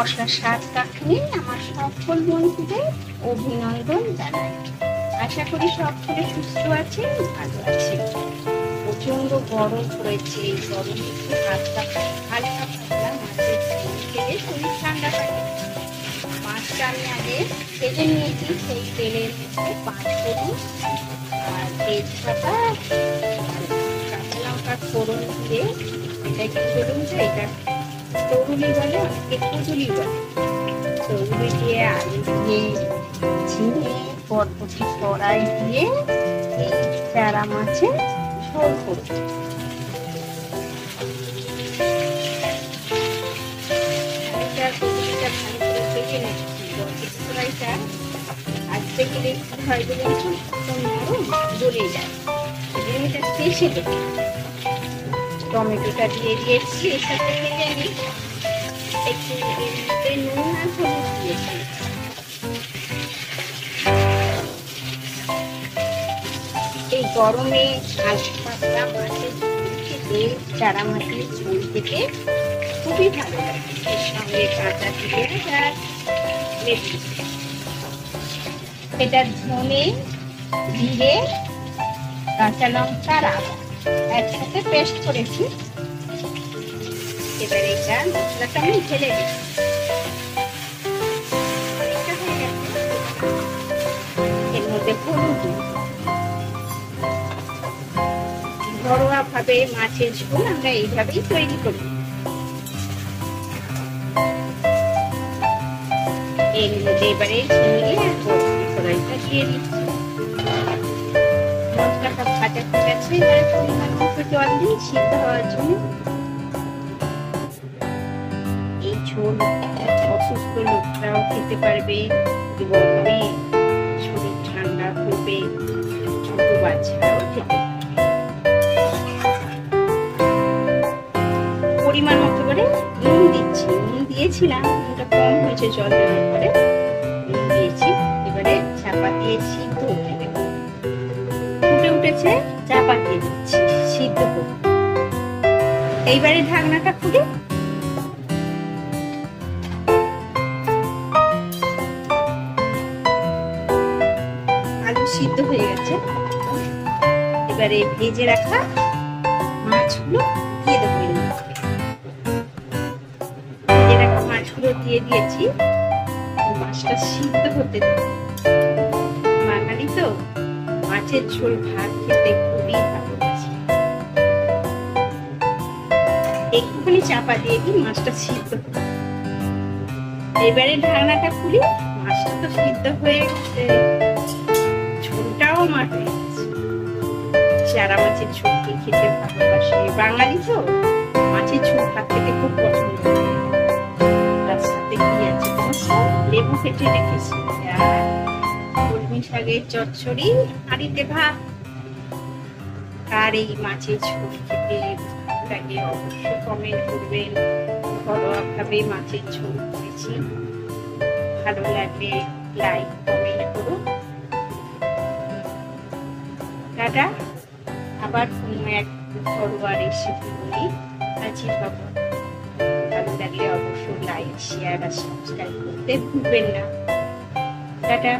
মশলার স্বাদ চাখতে আমার সকল বন্ধুদের অভিনন্দন জানাই। আশা করি সকলে সুস্থ আছেন, ভালো আছেন। প্রচন্ড গরম পড়েছে। এই গরমে একটু হালকা পাতলা মাছের ঝোল খেলে শরীর ঠান্ডা থাকে। মাছটা আমি আগে ভেজে নিয়েছি। সেই তেলের মধ্যে 5 ফোড়ন আর তেজপাতা কাঁচা লঙ্কা ফোড়ন দিয়ে, এটা কি বলুন যে এটা তরুলি বলে, অনেকে কচুলি বলে, তরুলি দিয়ে আলু দিয়ে ঝিঙে বরবটি কড়াই দিয়ে এই চারা মাছের ঝোল করব। কড়াইটা আজকে গেলে কি হয় বলে নরম গলে যায়, এটা শেষে দেবো। টমেটোটা দিয়ে দিয়েছি, এর সাথে থেকে আমি একটু নুন আর হলুদ দিয়েছি। এই গরমে হালকা পাতলা মাছের ঝোল খেতে, চারা মাছের ঝোল খেতে খুবই ভালো লাগে। এর সঙ্গে কাঁচা পেঁয়াজ আর লেবু, এটা ধনে জিরে কাঁচা লঙ্কা আর আদা একসাথে পেস্ট করেছি। এবার এটা মশলাটা আমি ঢেলে দিচ্ছি। এর মধ্যে হলুদ, ঘরোয়া ভাবে মাছের ঝোল আমরা এইভাবেই তৈরি করি। এর মধ্যে এবারে ঝিঙে আর বরবটি কড়াইটা দিয়ে দিচ্ছি। মশলাটা ভাজা হয়ে গেছে, এবারে পরিমাণ মতো জল দিই সিদ্ধ হওয়ার জন্য। এই ঝোল অসুস্থ লোকরাও খেতে পারবে, গরমে শরীর ঠান্ডা করবে, ছোট বাচ্চারাও খেতে পারবে। পরিমাণ মতো করে নুন দিচ্ছি। নুন দিয়েছিলাম, নুনটা কম হয়েছে জল দেওয়ার পরে, নুন দিয়েছি। এবারে চাপা দিয়ে সিদ্ধ হতে দেবো। ফুটে উঠেছে, চাপা দিয়ে দিচ্ছি সিদ্ধ করতে। এইবারে ঢাকনাটা খুলে আলু সিদ্ধ হয়ে গেছে। এবারে ভেজে রাখা মাছগুলো দিয়ে দেবো। ভেজে রাখা মাছগুলো দিয়ে দিয়েছি। মাছটা সিদ্ধ হতে দেবো। বাঙালি তো মাছের ঝোল ভাত খেতে খুবই ভালোবাসে। একটুখানি চাপা দিয়ে দিই, মাছটা সিদ্ধ হবে। এবারে ঢাকনাটা খুলি। মাছটা তো সিদ্ধ হয়ে গেছে, ঝোলটাও আমার হয়ে গেছে। চারা মাছের ঝোল খেতে ভালোবাসে বাঙালি তো, মাছের ঝোল ভাত খেতে খুব পছন্দ করে। তার সাথে কি আছে, লেবু কেটে রেখেছি আর কলমি শাকের চচ্চড়ি, হাঁড়িতে ভাত। আর এই মাছের ঝোল খেতে ভালো লাগে অবশ্য কমেন্ট করবেন। ঘরোয়া ভাবে মাছের ঝোল করেছি, ভালো লাগলে লাইক কমেন্ট করুন। টাটা, আবার কোনো এক ঘরোয়া রেসিপি নিয়ে হাজির হব। ভালো লাগলে অবশ্যই লাইক শেয়ার আর সাবস্ক্রাইব করতে ভুলবেন না। টাটা।